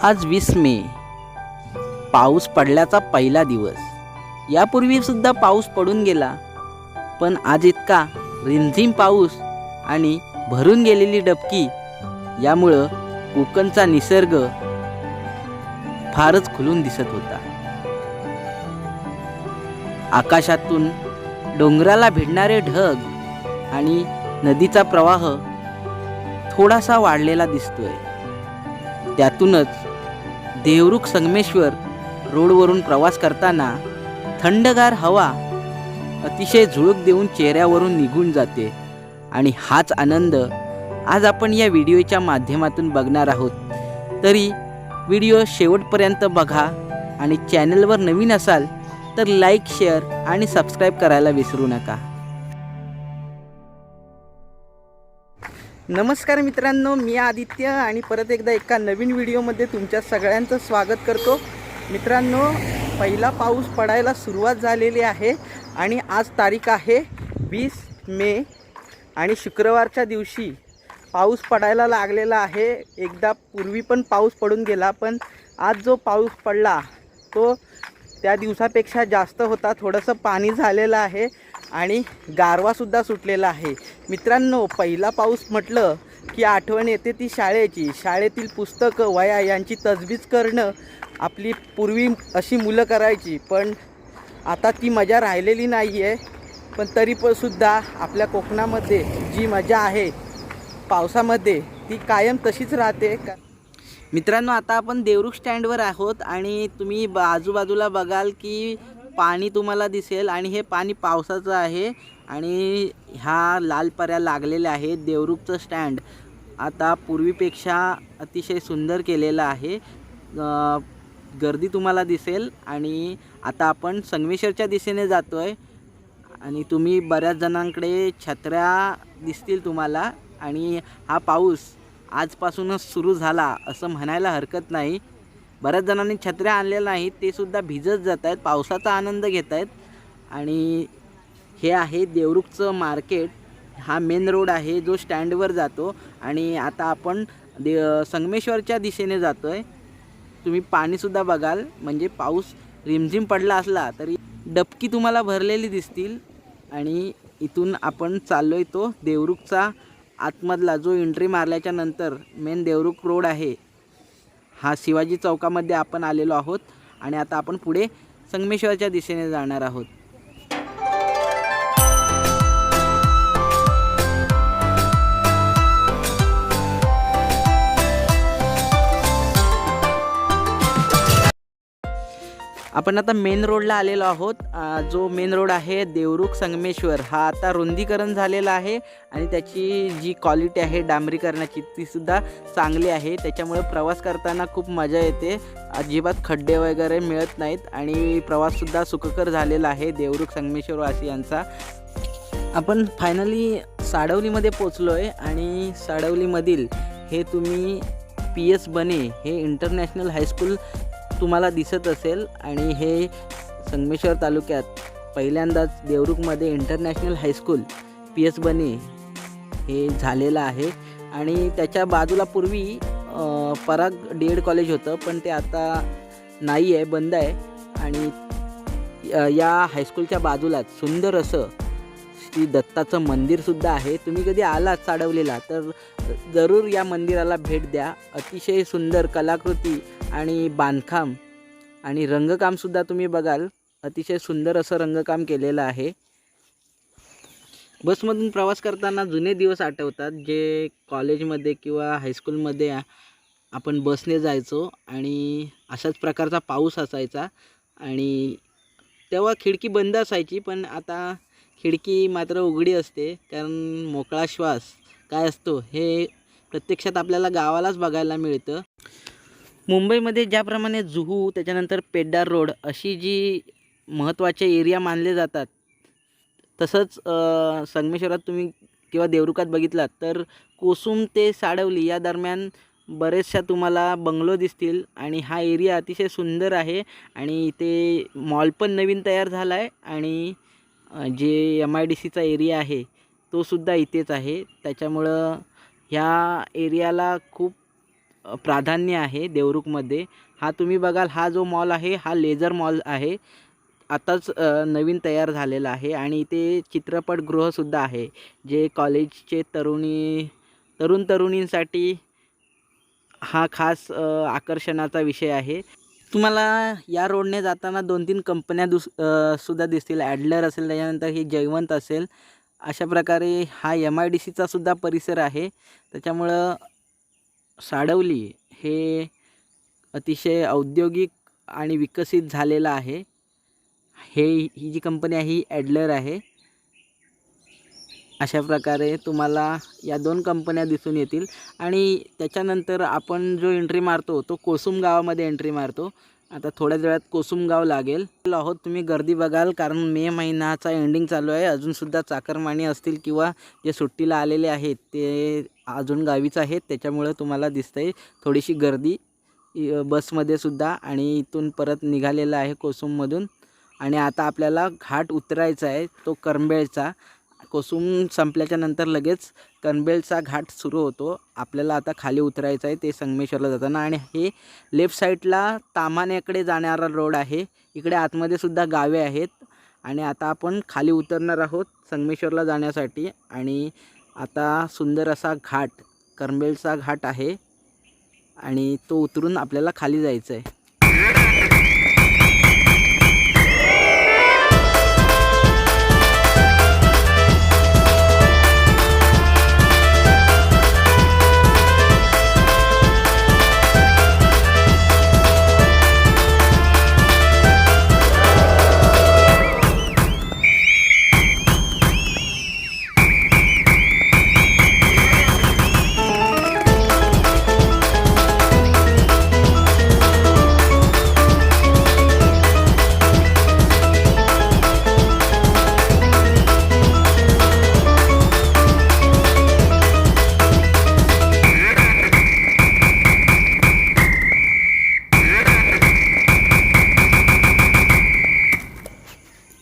आज 20 मे, पाऊस पडल्याचा पहिला दिवस. यापूर्वी सुद्धा पाऊस पडून गेला, पण आज इतका रिमझिम पाऊस आणि भरून गेलेली डबकी, यामुळं कोकणचा निसर्ग फारच खुलून दिसत होता. आकाशातून डोंगराला भिडणारे ढग आणि नदीचा प्रवाह थोडासा वाढलेला दिसतोय. त्यातूनच देवरुख संगमेश्वर रोडवरून प्रवास करताना थंडगार हवा अतिशय झुळूक देऊन चेहऱ्यावरून निघून जाते. आणि हाच आनंद आज आपण या व्हिडिओच्या माध्यमातून बघणार आहोत. तरी व्हिडिओ शेवटपर्यंत बघा आणि चॅनलवर नवीन असाल तर लाईक, शेअर आणि सबस्क्राईब करायला विसरू नका. नमस्कार मित्रांनो, मी आदित्य आणि परत एकदा एका नवीन व्हिडिओमध्ये तुमच्या सगळ्यांचं स्वागत करतो. मित्रांनो, पहिला पाऊस पडायला सुरुवात झालेली आहे आणि आज तारीख आहे 20 मे आणि शुक्रवारच्या दिवशी पाऊस पडायला लागलेला आहे. एकदा पूर्वी पण पाऊस पडून गेला, पण आज जो पाऊस पडला तो त्या दिवसापेक्षा जास्त होता. थोडंसं पाणी झालेलं आहे आणि गारवासुद्धा सुटलेला आहे. मित्रांनो, पहिला पाऊस म्हटलं की आठवण येते ती शाळेची. शाळेतील पुस्तकं, वह्या यांची तजवीज करणं आपली पूर्वी अशी मुलं करायची, पण आता ती मजा राहिलेली नाही आहे. पण तरी पण सुद्धा आपल्या कोकणामध्ये जी मजा आहे पावसामध्ये ती कायम तशीच राहते. मित्रांनो, आता आपण देवरुख स्टँडवर आहोत आणि तुम्ही आजूबाजूला बघाल की पाणी तुम्हाला दिसेल आणि हे पाणी पावसाचं आहे आणि ह्या लाल पऱ्या लागलेल्या आहेत. देवरुखचं स्टँड आता पूर्वीपेक्षा अतिशय सुंदर केलेलं आहे. गर्दी तुम्हाला दिसेल आणि आता आपण संगमेश्वरच्या दिशेने जातो आहे आणि तुम्ही बऱ्याच जणांकडे छत्र्या दिसतील तुम्हाला. आणि हा पाऊस आजपासूनच सुरू झाला असं म्हणायला हरकत नाही. बऱ्याच जणांनी छत्र्या आणलेल्या नाहीत, ते सुद्धा भिजत जात आहेत, पावसाचा आनंद घेत आहेत. आणि हे आहे देवरुखचं मार्केट. हा मेन रोड आहे जो स्टँडवर जातो आणि आता आपण संगमेश्वरच्या दिशेने जातो आहे. तुम्ही पाणीसुद्धा बघाल, म्हणजे पाऊस रिमझिम पडला असला तरी डबकी तुम्हाला भरलेली दिसतील. आणि इथून आपण चाललो आहे तो देवरुखचा आतमधला जो एंट्री मारल्याच्या नंतर मेन देवरुख रोड आहे, हा शिवाजी चौकामध्ये आपण आलेलो आहोत आणि आता आपण पुढे संगमेश्वरच्या दिशेने जाणार आहोत. आपण आता मेन रोडला आलेलो आहोत. जो मेन रोड आहे देवरुख संगमेश्वर, हा आता रुंदीकरण झालेला आहे आणि त्याची जी क्वालिटी आहे डांबरीकरणाची तीसुद्धा चांगली आहे. त्याच्यामुळे प्रवास करताना खूप मजा येते, अजिबात खड्डे वगैरे मिळत नाहीत आणि प्रवाससुद्धा सुखकर झालेला आहे देवरुख संगमेश्वर वासियांचा. आपण फायनली साडवलीमध्ये पोचलो आहे आणि साडवलीमधील हे तुम्ही PS बने हे इंटरनॅशनल हायस्कूल तुम्हाला दिसत असेल. आणि हे संगमेश्वर तालुक्यात पहिल्यांदाच देवरुखमध्ये इंटरनॅशनल हायस्कूल PS बने हे झालेलं आहे. आणि त्याच्या बाजूला पूर्वी पराग DED कॉलेज होतं, पण ते आता नाही आहे, बंद आहे. आणि या हायस्कूलच्या बाजूलाच सुंदर असं श्री दत्ताचं मंदिरसुद्धा आहे. तुम्ही कधी आलात साडवलीला तर जरूर या मंदिराला भेट द्या. अतिशय सुंदर कलाकृती आणि बांधकाम आणि रंगकामसुद्धा तुम्ही बघाल, अतिशय सुंदर असं रंगकाम केलेलं आहे. बसमधून प्रवास करताना जुने दिवस आठवतात, जे कॉलेजमध्ये किंवा हायस्कूलमध्ये आपण बसने जायचो आणि अशाच प्रकारचा पाऊस असायचा आणि तेव्हा खिडकी बंद असायची, पण आता खिडकी मात्र उघडी असते. कारण मोकळा श्वास काय असतो हे प्रत्यक्षात आपल्याला गावालाच बघायला मिळतं. मुंबईमध्ये ज्याप्रमाणे जुहू, त्याच्यानंतर पेड्डार रोड अशी जी महत्त्वाचे एरिया मानले जातात, तसंच संगमेश्वरात तुम्ही किंवा देवरुखात बघितलात तर कोसुम ते साडवली या दरम्यान बरेचशा तुम्हाला बंगलो दिसतील. आणि हा एरिया अतिशय सुंदर आहे आणि इथे मॉल पण नवीन तयार झाला आहे आणि जे MIDCचा एरिया आहे तो सुद्धा इथेच आहे. त्याच्यामुळं ह्या एरियाला खूप प्राधान्य आहे देवरुखमध्ये. हा तुम्ही बघाल, हा जो मॉल आहे हा लेझर मॉल आहे. आताच नवीन तयार झालेला आहे आणि इथे चित्रपटगृहसुद्धा आहे, जे कॉलेजचे तरुण तरुणींसाठी हा खास आकर्षणाचा विषय आहे. तुम्हाला या रोडने जाताना 2-3 कंपन्या सुद्धा दिसतील. ॲडलर असेल, त्याच्यानंतर ही जयवंत असेल. अशा प्रकारे हा MIDCचा सुद्धा परिसर आहे. त्याच्यामुळं साडवली हे अतिशय औद्योगिक आणि विकसित झालेलं आहे. ही जी कंपनी आहे ही ॲडलर आहे. अशा प्रकारे तुम्हाला या 2 कंपन्या दिसून येतील आणि त्याच्यानंतर आपण जो एंट्री मारतो तो कोसुम गावामध्ये एंट्री मारतो. आता थोड्याच वेळात कोसुम गाव लागेल आहोत. तुम्ही गर्दी बघाल, कारण मे महिन्याचा एंडिंग चालू आहे. अजूनसुद्धा चाकरमानी असतील किंवा जे सुट्टीला आलेले आहेत ते अजून गावीच आहेत. त्याच्यामुळं तुम्हाला दिसतंय थोडीशी गर्दी बसमध्ये सुद्धा. आणि इथून परत निघालेला आहे कोसुममधून आणि आता आपल्याला घाट उतरायचा आहे, तो करंबेळचा. कोसुम संपल्याच्या नंतर लगेच करंबेळचा घाट सुरू होतो. आपल्याला आता खाली उतरायचं आहे ते संगमेश्वरला जाताना. आणि हे लेफ्ट साईडला ताम्हाण्याकडे जाणारा रोड आहे. इकडे आतमध्ये सुद्धा गावे आहेत. आणि आता आपण खाली उतरणार आहोत संगमेश्वरला जाण्यासाठी. आणि आता सुंदर असा घाट, करंबेळचा घाट आहे आणि तो उतरून आपल्याला खाली जायचं आहे.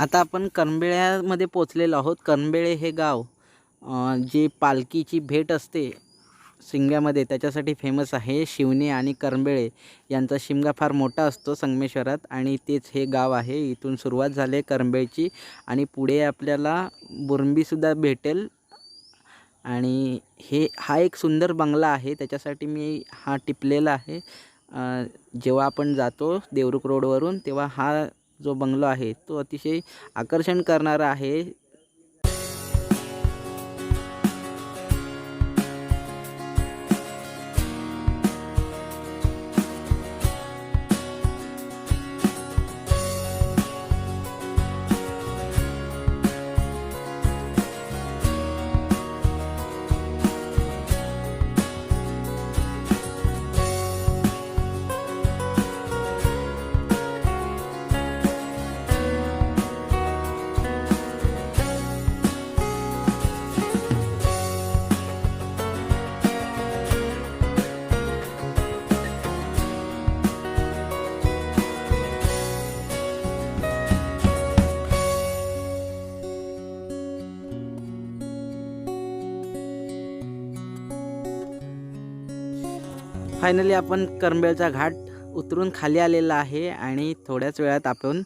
आता आपण करंबेळ्यामध्ये पोचलेलो आहोत. करंबेळे हे गाव जे पालखीची भेट असते शिमग्यामध्ये त्याच्यासाठी फेमस आहे. शिवणे आणि करंबेळे यांचा शिमगा फार मोठा असतो संगमेश्वरात आणि तेच हे गाव आहे. इथून सुरुवात झाली करंबेळची आणि पुढे आपल्याला बुरंबीसुद्धा भेटेल. आणि हा एक सुंदर बंगला आहे, त्याच्यासाठी मी हा टिपलेला आहे. जेव्हा आपण जातो देवरुख रोडवरून तेव्हा हा जो बंगलो आहे तो अतिशय आकर्षण करणारा आहे. फायनली आपण करंबेळचा घाट उतरून खाली आलेला आहे आणि थोड्याच वेळात आपण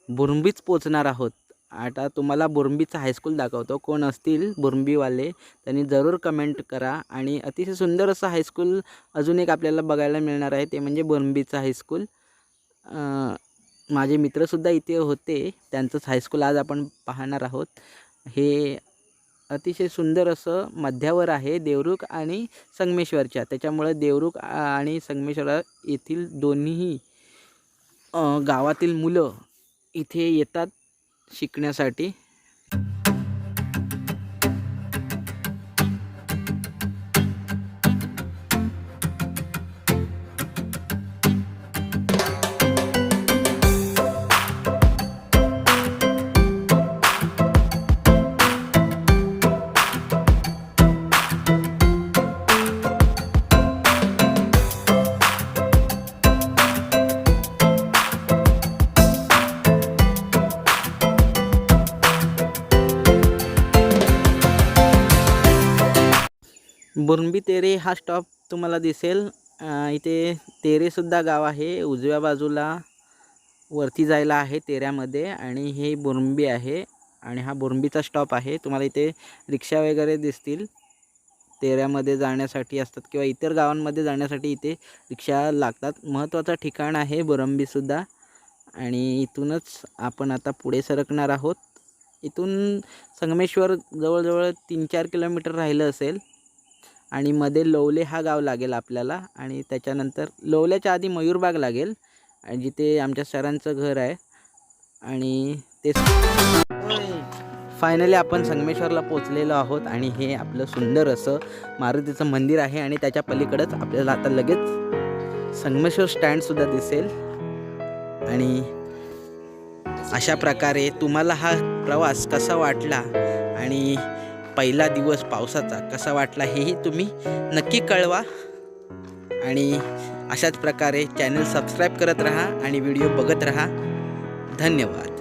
बुरंबीच पोचणार आहोत. आता तुम्हाला बुरंबीचा हायस्कूल दाखवतो. कोण असतील बुरंबीवाले त्यांनी जरूर कमेंट करा. आणि अतिशय सुंदर असं हायस्कूल अजून एक आपल्याला बघायला मिळणार आहे, ते म्हणजे बुरंबीचा हायस्कूल. माझे मित्रसुद्धा इथे होते, त्यांचंच हायस्कूल आज आपण पाहणार आहोत. हे अतिशय सुंदर असं मध्यावर आहे देवरुख आणि संगमेश्वरच्या. त्याच्यामुळे देवरुख आणि संगमेश्वर येथील दोन्हीही गावातील मुलं इथे येतात शिकण्यासाठी. बुरंबी तेरे हा स्टॉप तुम्हाला दिसेल. इथे तेरेसुद्धा गाव आहे. उजव्या बाजूला वरती जायला आहे तेऱ्यामध्ये, आणि हे बोरंबी आहे आणि हा बोरंबीचा स्टॉप आहे. तुम्हाला इथे रिक्षा वगैरे दिसतील तेऱ्यामध्ये जाण्यासाठी असतात किंवा इतर गावांमध्ये जाण्यासाठी इथे रिक्षा लागतात. महत्त्वाचं ठिकाण आहे बोरंबीसुद्धा. आणि इथूनच आपण आता पुढे सरकणार आहोत. इथून संगमेश्वर जवळजवळ 3-4 किलोमीटर राहिलं असेल आणि मध्ये लोवले हा गाव लागेल आपल्याला, आणि त्याच्यानंतर लोवल्याच्या आधी मयूरबाग लागेल आणि जिथे आमच्या सरांचं घर आहे. आणि ते फायनली आपण संगमेश्वरला पोचलेलो आहोत आणि हे आपलं सुंदर असं मारुतीचं मंदिर आहे आणि त्याच्या पलीकडंच आपल्याला आता लगेच संगमेश्वर स्टँडसुद्धा दिसेल. आणि अशा प्रकारे तुम्हाला हा प्रवास कसा वाटला आणि पहिला दिवस पावसाचा कसा वाटला हेही तुम्ही नक्की कळवा. आणि अशाच प्रकारे चॅनल सबस्क्राईब करत राहा आणि व्हिडिओ बघत राहा. धन्यवाद.